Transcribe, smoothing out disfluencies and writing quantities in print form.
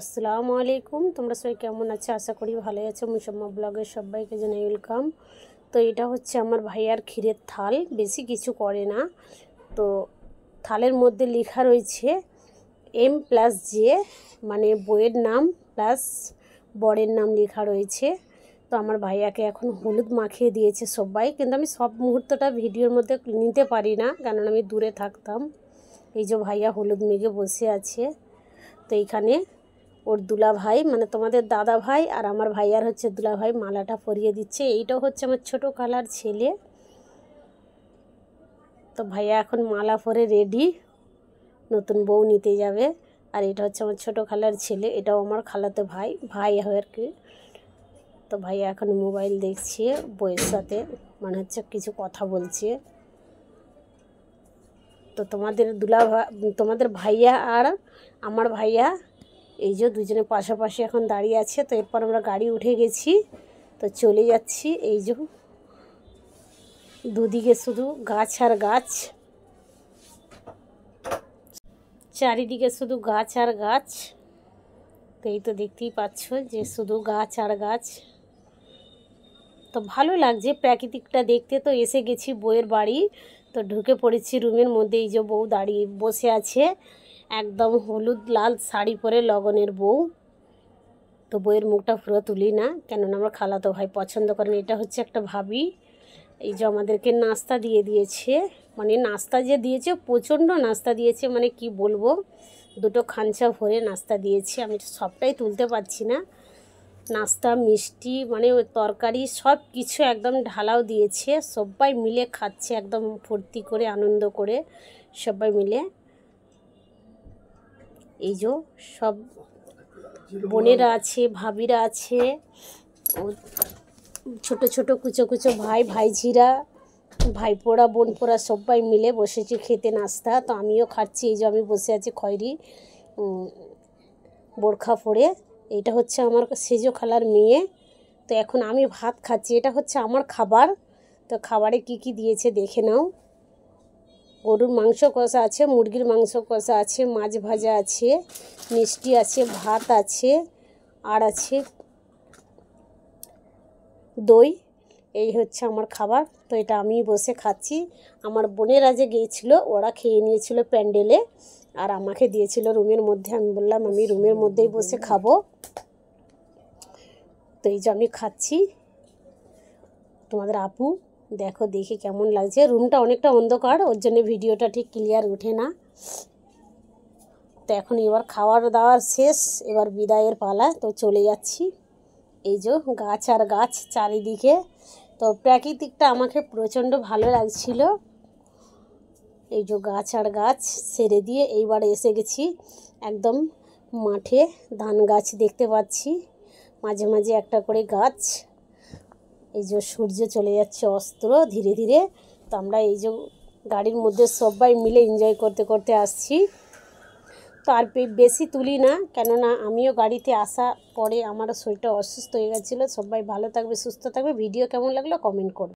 আসসালামু আলাইকুম। তোমরা সবাই কেমন আছো? আশা করি ভালোই আছো। মুসাম্মা ব্লগের সবাইকে জানাই ওয়েলকাম। তো এটা হচ্ছে আমার ভাইয়ার ক্ষীরের থাল, বেশি কিছু করে না। তো থালের মধ্যে লেখা রয়েছে M+J, মানে বইয়ের নাম প্লাস বরের নাম লেখা রয়েছে। তো আমার ভাইয়াকে এখন হলুদ মাখিয়ে দিয়েছে সবাই, কিন্তু আমি সব মুহূর্তটা ভিডিওর মধ্যে নিতে পারি না, কারণ আমি দূরে থাকতাম। এই যে ভাইয়া হলুদ মেখে বসে আছে। তো এইখানে ওর দুলা ভাই, মানে তোমাদের দাদা ভাই, আর আমার ভাইয়ার হচ্ছে দুলা ভাই মালাটা পরিয়ে দিচ্ছে। এইটাও হচ্ছে আমার ছোটো খালার ছেলে। তো ভাইয়া এখন মালা পরে রেডি, নতুন বউ নিতে যাবে। আর এটা হচ্ছে আমার ছোটো খালার ছেলে, এটাও আমার খালাতো ভাই হয় আর কি। তো ভাইয়া এখন মোবাইল দেখছে বউয়ের সাথে, মানে হচ্ছে কিছু কথা বলছে। তো তোমাদের ভাইয়া আর আমার ভাইয়া এই যে দুজনে পাশাপাশি এখন দাঁড়িয়ে আছে। তো এরপর আমরা গাড়ি উঠে গেছি, তো চলে যাচ্ছি। এই যে দুদিকে শুধু গাছ আর গাছ, চারিদিকে শুধু গাছ আর গাছ। তো এই তো দেখতেই পাচ্ছ যে শুধু গাছ আর গাছ। তো ভালো লাগছে প্রাকৃতিকটা দেখতে। তো এসে গেছি বউয়ের বাড়ি, তো ঢুকে পড়েছি রুমের মধ্যে। এই যে বউ দাঁড়িয়ে বসে আছে, একদম হলুদ লাল শাড়ি পরে লগনের বউ। তো বউয়ের মুখটা পুরো তুলি না, কেননা আমার খালাতো ভাই পছন্দ করেন। এটা হচ্ছে একটা ভাবি। এই যে আমাদেরকে নাস্তা দিয়ে দিয়েছে, মানে নাস্তা যে দিয়েছে প্রচণ্ড নাস্তা দিয়েছে, মানে কি বলবো, দুটো খাঞ্চা ভরে নাস্তা দিয়েছে। আমি সবটাই তুলতে পারছি না। নাস্তা, মিষ্টি, মানে ওই তরকারি সব কিছু একদম ঢালাও দিয়েছে। সবাই মিলে খাচ্ছে একদম ফুর্তি করে, আনন্দ করে সবাই মিলে। এই যে সব বোনেরা আছে, ভাবিরা আছে, ছোট ছোট কুচো কুচো ভাইঝিরা, ভাইপোড়া, বোনপোড়া সবাই মিলে বসেছি খেতে নাস্তা। তো আমিও খাচ্ছি। এই যে আমি বসে আছি খয়েরি বোরখা পরে। এইটা হচ্ছে আমার সেজো খালার মেয়ে। তো এখন আমি ভাত খাচ্ছি, এটা হচ্ছে আমার খাবার। তো খাবারে কি কি দিয়েছে দেখে নাও। গরুর মাংস কষা আছে, মুরগির মাংস কষা আছে, মাছ ভাজা আছে, মিষ্টি আছে, ভাত আছে, আর আছে দই। এই হচ্ছে আমার খাবার। তো এটা আমি বসে খাচ্ছি। আমার বোনেরা যে গিয়েছিলো ওরা খেয়ে নিয়েছিল প্যান্ডেলে, আর আমাকে দিয়েছিল রুমের মধ্যে। আমি বললাম আমি রুমের মধ্যেই বসে খাবো। তো এই যে আমি খাচ্ছি। তোমাদের আপু দেখো, দেখে কেমন লাগছে। রুমটা অনেকটা অন্ধকার, ওর জন্য ভিডিওটা ঠিক ক্লিয়ার ওঠে না। তো এখন এবার খাওয়ার দাওয়ার শেষ, এবার বিদায়ের পালা। তো চলে যাচ্ছি। এই যে গাছ আর গাছ চারিদিকে। তো প্রাকৃতিকটা আমাকে প্রচণ্ড ভালো লাগছিল। এই যে গাছ আর গাছ ছেড়ে দিয়ে এইবার এসে গেছি একদম মাঠে। ধান গাছ দেখতে পাচ্ছি, মাঝে মাঝে একটা করে গাছ। এই যে সূর্য চলে যাচ্ছে অস্ত ধীরে ধীরে। তো আমরা এই যে গাড়ির মধ্যে সবাই মিলে এনজয় করতে করতে আসছি। তো আর বেশি তুলি না, কেননা আমিও গাড়িতে আসা পরে আমারও শরীরটা অসুস্থ হয়ে গেছিলো। সবাই ভালো থাকবে, সুস্থ থাকবে। ভিডিও কেমন লাগলো কমেন্ট করবে।